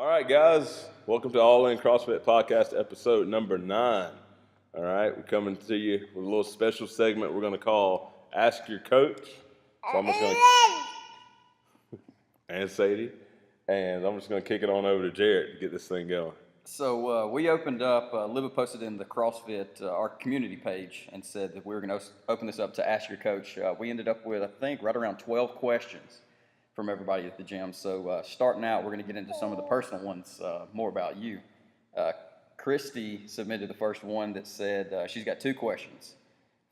All right, guys. Welcome to All In CrossFit Podcast, episode number 9. All right, we're coming to you with a little special segment we're going to call Ask Your Coach. So I'm just going to... and Sadie. And I'm just going to kick it on over to Jarrett to get this thing going. So we opened up, Libba posted in the CrossFit, our community page, and said that we were going to open this up to Ask Your Coach. We ended up with, I think, right around 12 questions from everybody at the gym. So starting out, we're going to get into some of the personal ones, more about you. Christy submitted the first one that said she's got 2 questions.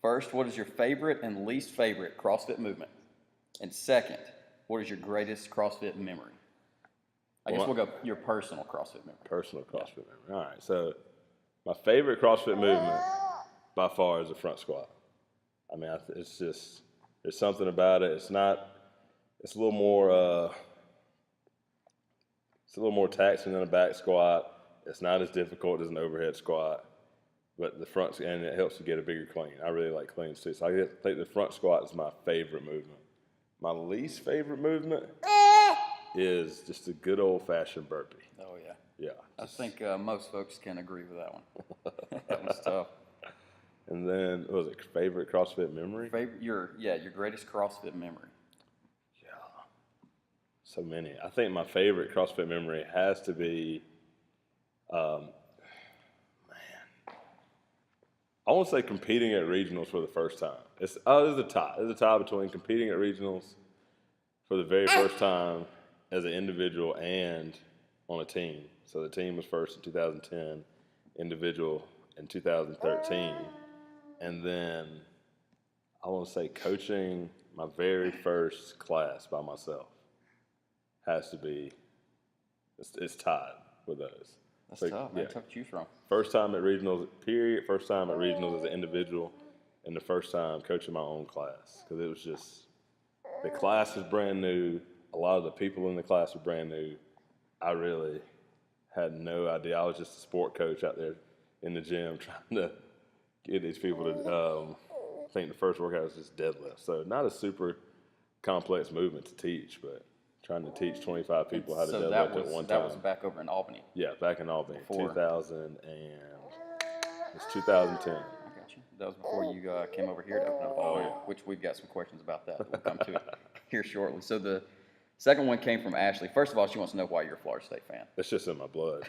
First, what is your favorite and least favorite CrossFit movement? And second, what is your greatest CrossFit memory? I guess we'll go your personal CrossFit memory. Personal CrossFit memory. All right, so my favorite CrossFit movement by far is the front squat. I mean, it's just, there's something about it. It's a little more taxing than a back squat. It's not as difficult as an overhead squat, but the front, and it helps to get a bigger clean. I really like cleans too, so I think the front squat is my favorite movement. My least favorite movement is just a good old-fashioned burpee. Oh, yeah. Yeah. I think most folks can agree with that one. That one's tough. And then, what was it, favorite CrossFit memory? Your greatest CrossFit memory. Yeah. So many. I think my favorite CrossFit memory has to be, I want to say competing at regionals for the first time. There's a tie. There's a tie between competing at regionals for the very first time as an individual and on a team. So the team was first in 2010, individual in 2013. And then I want to say coaching my very first class by myself has to be, it's tied with those. That's tough. Yeah. Tough to choose from. First time at regionals, period. First time at regionals as an individual, and the first time coaching my own class. Because it was just, the class was brand new. A lot of the people in the class were brand new. I really had no idea. I was just a sport coach out there in the gym trying to get these people to, I think the first workout was just deadlift. So not a super complex movement to teach, but trying to teach 25 people how to deadlift at one time. That was back over in Albany. Yeah, back in Albany, Before. 2010. I got you. That was before you came over here to open up Albany, which we've got some questions about that. We'll come to it here shortly. So the second one came from Ashley. First of all, she wants to know why you're a Florida State fan. It's just in my blood.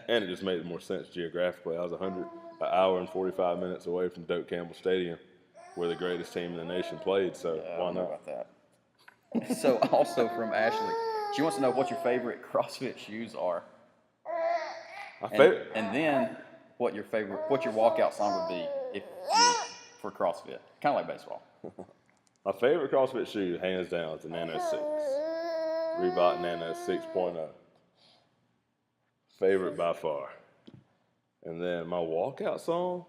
And it just made more sense geographically. I was an hour and 45 minutes away from Doak Campbell Stadium, where the greatest team in the nation played, so why not? I don't know about that. So also from Ashley, she wants to know what your favorite CrossFit shoes are. And then what your walkout song would be if you're for CrossFit. Kind of like baseball. My favorite CrossFit shoe, hands down, is the Nano 6. Reebok Nano 6.0. Favorite by far. And then my walkout song?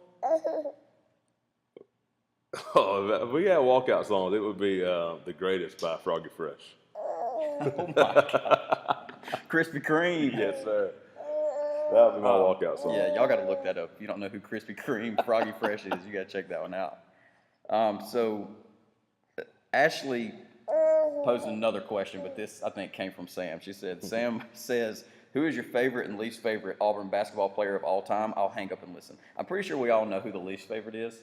Oh, if we had walkout songs, it would be The Greatest by Froggy Fresh. Oh, my God. Krispy Kreme. Yes, sir. That would be my walkout song. Yeah, y'all got to look that up. If you don't know who Krispy Kreme, Froggy Fresh is, you got to check that one out. So Ashley posed another question, but this, I think, came from Sam. She said, Sam says, who is your favorite and least favorite Auburn basketball player of all time? I'll hang up and listen. I'm pretty sure we all know who the least favorite is,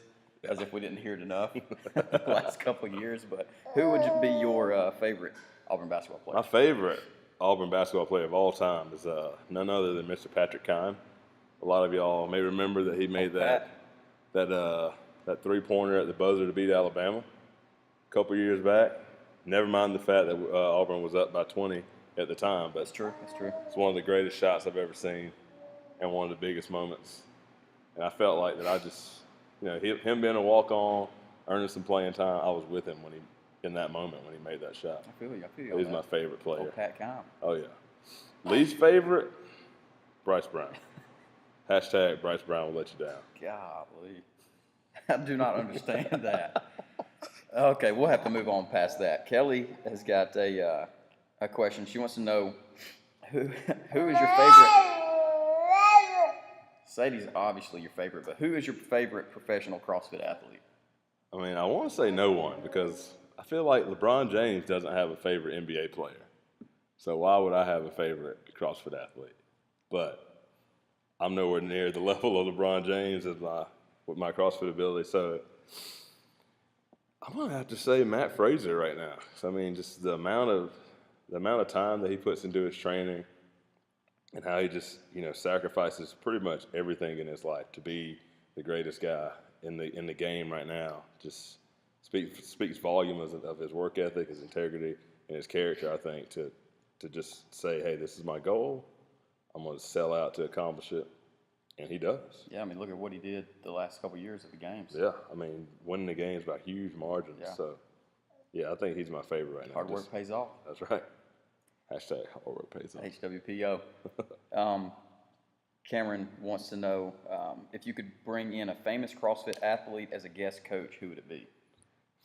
as if we didn't hear it enough the last couple of years. But who would be your favorite Auburn basketball player? My favorite Auburn basketball player of all time is none other than Mr. Patrick Kime. A lot of y'all may remember that he made that three-pointer at the buzzer to beat Alabama a couple years back. Never mind the fact that Auburn was up by 20 at the time. But That's true. It's one of the greatest shots I've ever seen and one of the biggest moments. And I felt like that I just, him being a walk-on, earning some playing time, I was with him in that moment when he made that shot. I feel you. He's my favorite player. Oh, Pat Kime. Oh, yeah. Least favorite, Bryce Brown. Hashtag Bryce Brown will let you down. Golly. I do not understand that. Okay, we'll have to move on past that. Kelly has got a question. She wants to know who is your favorite. Sadie's obviously your favorite, but who is your favorite professional CrossFit athlete? I mean, I want to say no one because I feel like LeBron James doesn't have a favorite NBA player. So why would I have a favorite CrossFit athlete? But I'm nowhere near the level of LeBron James with my CrossFit ability. So I'm gonna have to say Matt Fraser right now. So, I mean, just the amount of time that he puts into his training, and how he just sacrifices pretty much everything in his life to be the greatest guy in the game right now. Just speaks volumes of his work ethic, his integrity, and his character. I think to just say, hey, this is my goal. I'm gonna sell out to accomplish it, and he does. Yeah, I mean, look at what he did the last couple of years of the games. Yeah, I mean, winning the games by huge margins. Yeah. So, yeah, I think he's my favorite right now. Hard work pays off. That's right. Hashtag hard work pays off. HWPO. Cameron wants to know if you could bring in a famous CrossFit athlete as a guest coach, who would it be?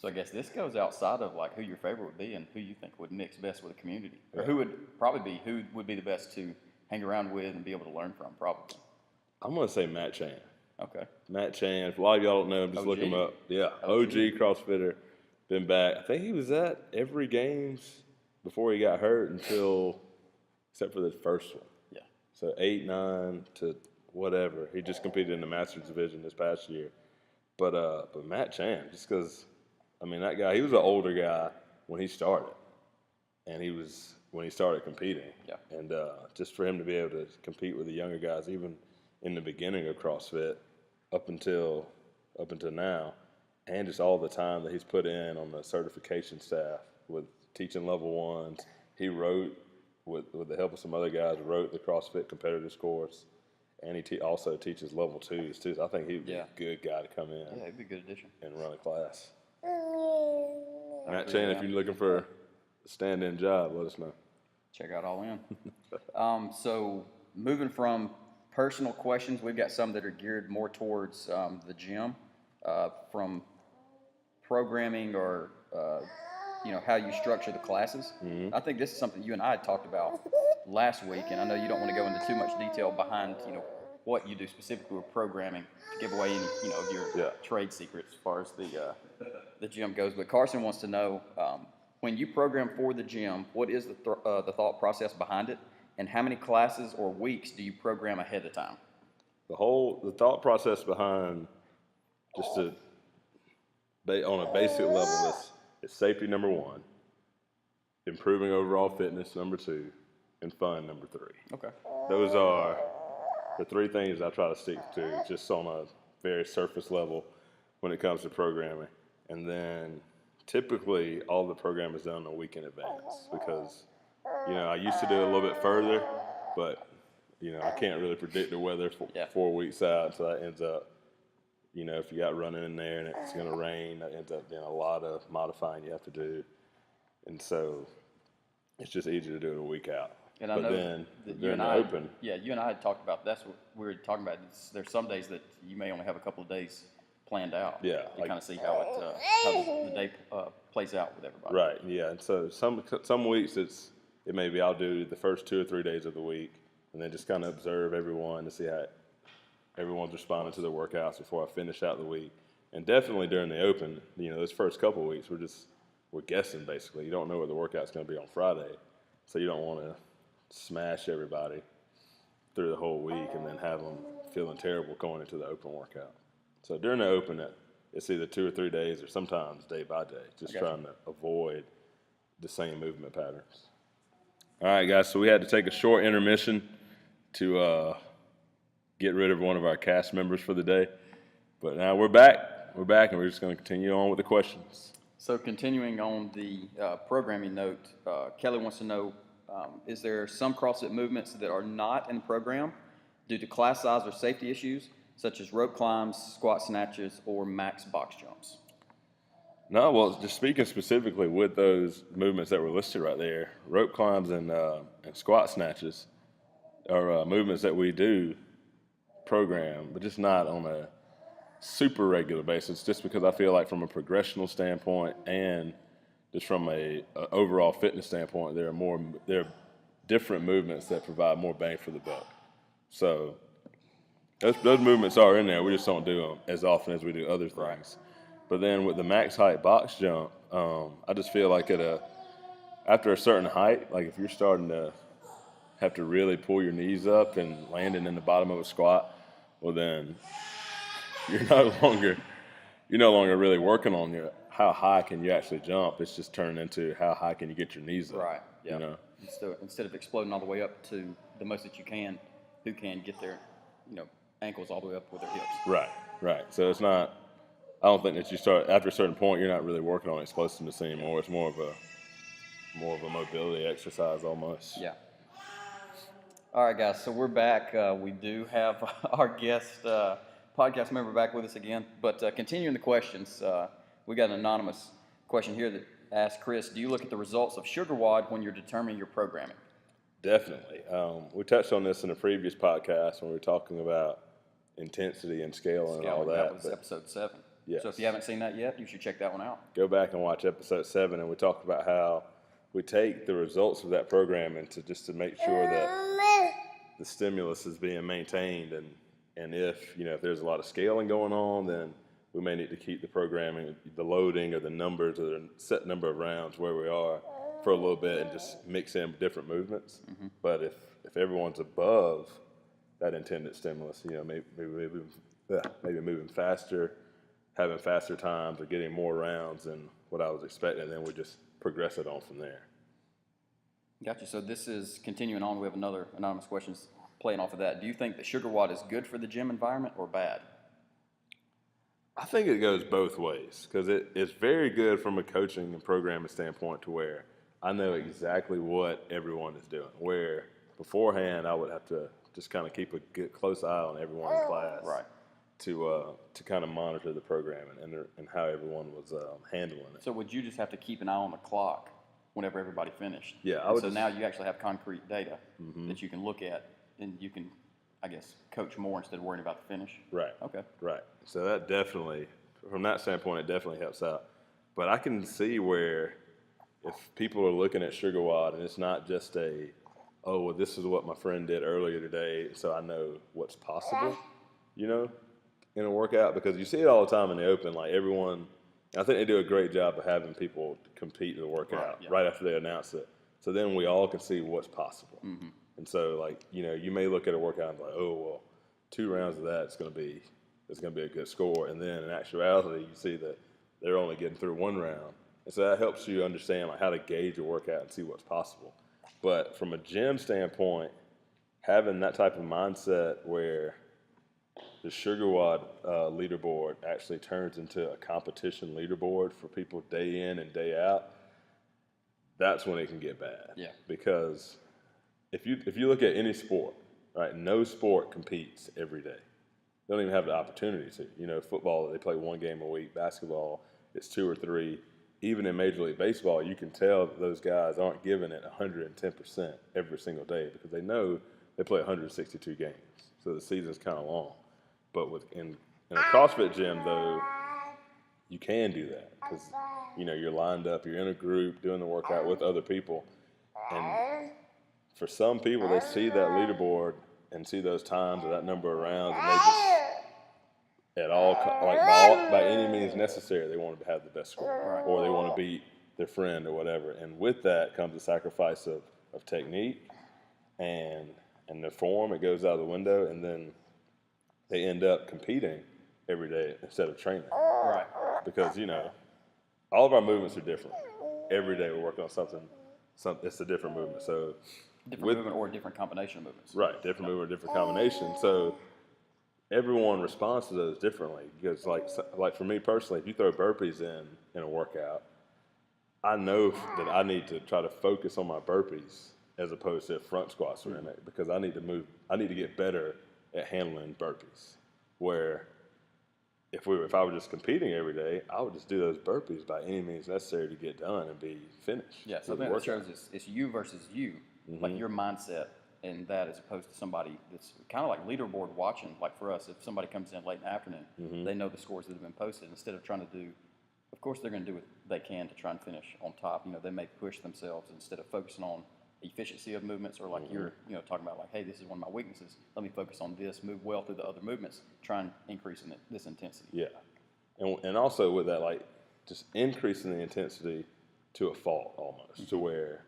So I guess this goes outside of like who your favorite would be and who you think would mix best with the community, or who would be the best to hang around with and be able to learn from, probably. I'm gonna say Matt Chan. Okay. Matt Chan. If a lot of y'all don't know him, just look him up. Yeah, OG CrossFitter. Been back. I think he was at every games before he got hurt except for the first one. Yeah. So 8, 9 to whatever. He just competed in the Masters division this past year. But Matt Chan, just because, I mean, that guy, he was an older guy when he started, and when he started competing. Yeah. And just for him to be able to compete with the younger guys, even in the beginning of CrossFit, up until now, and just all the time that he's put in on the certification staff with teaching level ones. He wrote, with the help of some other guys, wrote the CrossFit competitive course, and he also teaches level 2s too. So I think he'd be a good guy to come in. Yeah, he'd be a good addition. And run a class. Matt Chan, if you're looking for a stand-in job, let us know. Check out All In. So moving from personal questions, we've got some that are geared more towards the gym, from programming or how you structure the classes. Mm-hmm. I think this is something you and I had talked about last week, and I know you don't want to go into too much detail behind what you do specifically with programming to give away any of your trade secrets as far as the gym goes. But Carson wants to know, when you program for the gym, what is the thought process behind it, and how many classes or weeks do you program ahead of time? The thought process behind, just on a basic level, is safety number 1, improving overall fitness number 2, and fun number 3. Okay. Those are the 3 things I try to stick to, just on a very surface level when it comes to programming. And then typically all the programming is done a week in advance, because I used to do it a little bit further, but I can't really predict the weather 4 weeks out, so that ends up, if you got running in there and it's going to rain, that ends up being a lot of modifying you have to do. And so it's just easier to do it a week out. And I but know then that during the open. Yeah, you and I had talked about, that's what we were talking about. There's some days that you may only have a couple of days planned out. Yeah. To kind of see how the day plays out with everybody. Right, yeah. And so some weeks it may be I'll do the first 2 or 3 days of the week, and then just kind of observe everyone to see how everyone's responding to their workouts before I finish out the week. And definitely during the open, those first couple of weeks, we're guessing basically. You don't know what the workout's going to be on Friday, so you don't want to smash everybody through the whole week and then have them feeling terrible going into the open workout. So during the open, it's either 2 or 3 days, or sometimes day by day, just trying to avoid the same movement patterns. All right, guys, so we had to take a short intermission to get rid of one of our cast members for the day. But now we're back, and we're just going to continue on with the questions. So continuing on the programming note, Kelly wants to know, is there some CrossFit movements that are not in the program due to class size or safety issues, such as rope climbs, squat snatches, or max box jumps? No, well, just speaking specifically with those movements that were listed right there, rope climbs and squat snatches are movements that we do program, but just not on a super regular basis, just because I feel like from a progressional standpoint and just from a overall fitness standpoint, there are different movements that provide more bang for the buck. So those movements are in there. We just don't do them as often as we do other things. But then with the max height box jump, I just feel like at after a certain height, like if you're starting to have to really pull your knees up and landing in the bottom of a squat, well then you're no longer really working on how high can you actually jump. It's just turning into how high can you get your knees up. Right. Yeah. You know. Instead of exploding all the way up to the most that you can, who can get their, ankles all the way up with their hips. Right. Right. So it's not. I don't think that you start after a certain point. You're not really working on explosiveness anymore. It's more of a mobility exercise almost. Yeah. All right, guys. So we're back. We do have our guest podcast member back with us again. But continuing the questions, we got an anonymous question here that asks Chris, do you look at the results of sugar WOD when you're determining your programming? Definitely. We touched on this in a previous podcast when we were talking about intensity and scaling and all that. That was episode 7. Yes. So if you haven't seen that yet, you should check that one out. Go back and watch episode 7, and we talked about how we take the results of that programming to make sure that the stimulus is being maintained, and if there's a lot of scaling going on, then we may need to keep the programming, the loading, or the numbers, or the set number of rounds where we are for a little bit, and just mix in different movements. Mm-hmm. But if everyone's above that intended stimulus, maybe moving faster, having faster times, or getting more rounds than what I was expecting, and then we just progress it on from there. Gotcha. So this is continuing on. We have another anonymous question playing off of that. Do you think that sugar WOD is good for the gym environment or bad? I think it goes both ways, because it's very good from a coaching and programming standpoint to where I know exactly what everyone is doing, where beforehand I would have to just kind of keep a close eye on everyone in class. Right. To kind of monitor the programming and how everyone was handling it. So would you just have to keep an eye on the clock whenever everybody finished? Yeah, I would. So now you actually have concrete data that you can look at, and you can, I guess, coach more instead of worrying about the finish. Right. Okay. Right. So that definitely, from that standpoint, it definitely helps out. But I can see where if people are looking at sugar WOD and it's not just oh, well, this is what my friend did earlier today, so I know what's possible, in a workout, because you see it all the time in the open. Like everyone, I think they do a great job of having people compete in the workout right after they announce it. So then we all can see what's possible. Mm-hmm. And so, you may look at a workout and be like, oh, well, 2 rounds of that it's going to be a good score. And then in actuality, you see that they're only getting through 1 round. And so that helps you understand how to gauge a workout and see what's possible. But from a gym standpoint, having that type of mindset where the sugar WOD leaderboard actually turns into a competition leaderboard for people day in and day out, that's when it can get bad. Yeah. Because if you look at any sport, right, no sport competes every day. They don't even have the opportunity to. Football, they play 1 game a week. Basketball, it's 2 or 3. Even in Major League Baseball, you can tell that those guys aren't giving it 110% every single day because they know they play 162 games. So the season's kind of long. But in a CrossFit gym, though, you can do that because, you're lined up, you're in a group doing the workout with other people. And for some people, they see that leaderboard and see those times or that number of rounds, and they just, by any means necessary, they want to have the best score, or they want to beat their friend or whatever. And with that comes a sacrifice of technique and the form. It goes out the window, and then they end up competing every day instead of training. Right. Because, all of our movements are different. Every day we're working on something. It's a different movement. So movement or a different combination of movements. Right, different movement, different combination. So everyone responds to those differently. Because like for me personally, if you throw burpees in a workout, I know that I need to try to focus on my burpees as opposed to if front squats are in it, because I need to move. I need to get better at handling burpees. Where if I were just competing every day, I would just do those burpees by any means necessary to get done and be finished. Yeah, so that shows it's you versus you, like your mindset in that, as opposed to somebody that's kind of like leaderboard watching. Like for us, if somebody comes in late in the afternoon, they know the scores that have been posted. Instead of trying to do, of course they're going to do what they can to try and finish on top. They may push themselves instead of focusing on efficiency of movements, or like you're talking about, like, hey, this is one of my weaknesses, let me focus on this, move well through the other movements, try and increase this intensity. Yeah, and also with that, like, just increasing the intensity to a fault almost, to where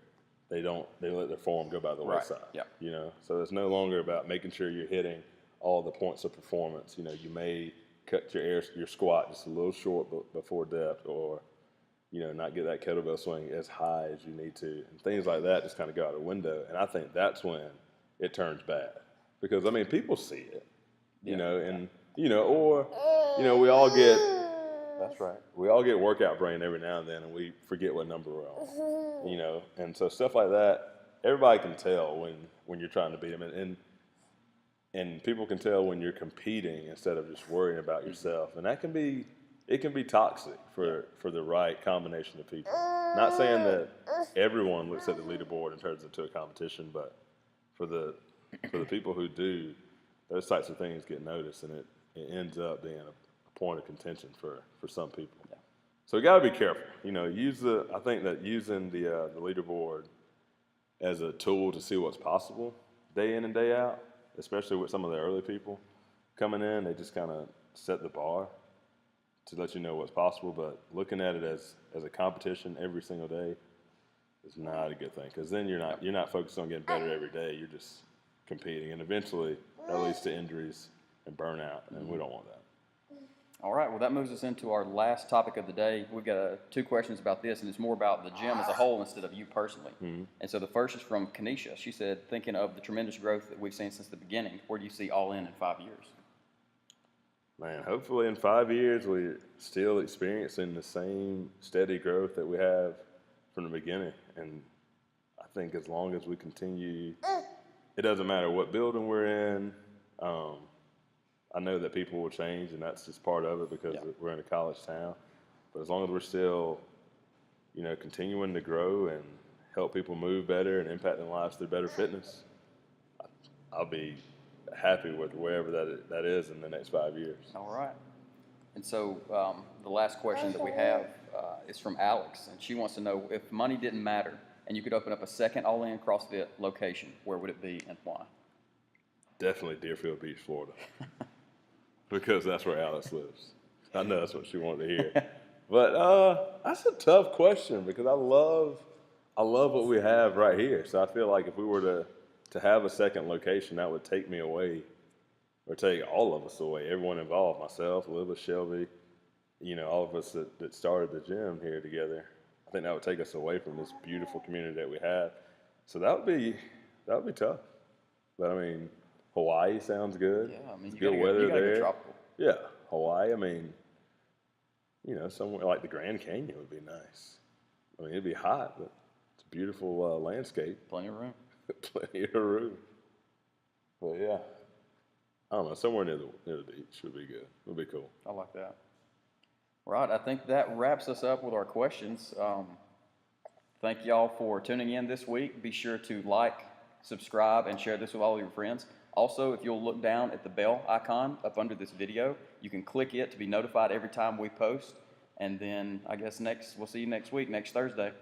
they let their form go by the Right. wayside. Yeah. You know, so it's no longer about making sure you're hitting all the points of performance. You know, you may cut your squat just a little short before depth, or you know, not get that kettlebell swing as high as you need to, and things like that just kind of go out the window. And I think that's when it turns bad, because I mean, people see it, you Yeah. know, and you know, or you know, we all get. That's right. We all get workout brain every now and then, and we forget what number we're on, you know. And so stuff like that, everybody can tell when you're trying to beat them, and people can tell when you're competing instead of just worrying about yourself, and it can be toxic for the right combination of people. Not saying that everyone looks at the leaderboard and turns it into a competition, but for the people who do, those types of things get noticed, and it ends up being a point of contention for some people. Yeah. So we got to be careful. You know, I think that using the leaderboard as a tool to see what's possible day in and day out, especially with some of the early people coming in, they just kind of set the bar to let you know what's possible. But looking at it as a competition every single day is not a good thing, because then you're not focused on getting better every day. You're just competing, and eventually that leads to injuries and burnout, and we don't want that. All right, well, that moves us into our last topic of the day. We've got 2 questions about this, and it's more about the gym as a whole instead of you personally. Mm-hmm. And so the first is from Kanisha. She said, thinking of the tremendous growth that we've seen since the beginning, where do you see All In 5 years? Man, hopefully in 5 years we're still experiencing the same steady growth that we have from the beginning. And I think as long as we continue, it doesn't matter what building we're in. I know that people will change, and that's just part of it, because we're in a college town. But as long as we're still, you know, continuing to grow and help people move better and impact their lives through better fitness, I'll be happy with wherever that is in the next 5 years. All right. And so the last question that we have is from Alex, and she wants to know, if money didn't matter and you could open up a second All-In CrossFit location, where would it be and why? Definitely Deerfield Beach, Florida, because that's where Alex lives. I know that's what she wanted to hear. But that's a tough question, because I love what we have right here. So I feel like if we were to have a second location, that would take me away, or take all of us away, everyone involved, myself, Liva, Shelby, you know, all of us that started the gym here together. I think that would take us away from this beautiful community that we have. So that would be tough. But I mean, Hawaii sounds good. Yeah, I mean, it's you good gotta weather there. Go tropical. Yeah, Hawaii. I mean, you know, somewhere like the Grand Canyon would be nice. I mean, it'd be hot, but it's a beautiful landscape. Plenty of room. Plenty of room. But yeah, I don't know. Somewhere near the beach would be good. Would be cool. I like that. Right, I think that wraps us up with our questions. Thank y'all for tuning in this week. Be sure to like, subscribe, and share this with all of your friends. Also, if you'll look down at the bell icon up under this video, you can click it to be notified every time we post. And then I guess we'll see you next week, next Thursday.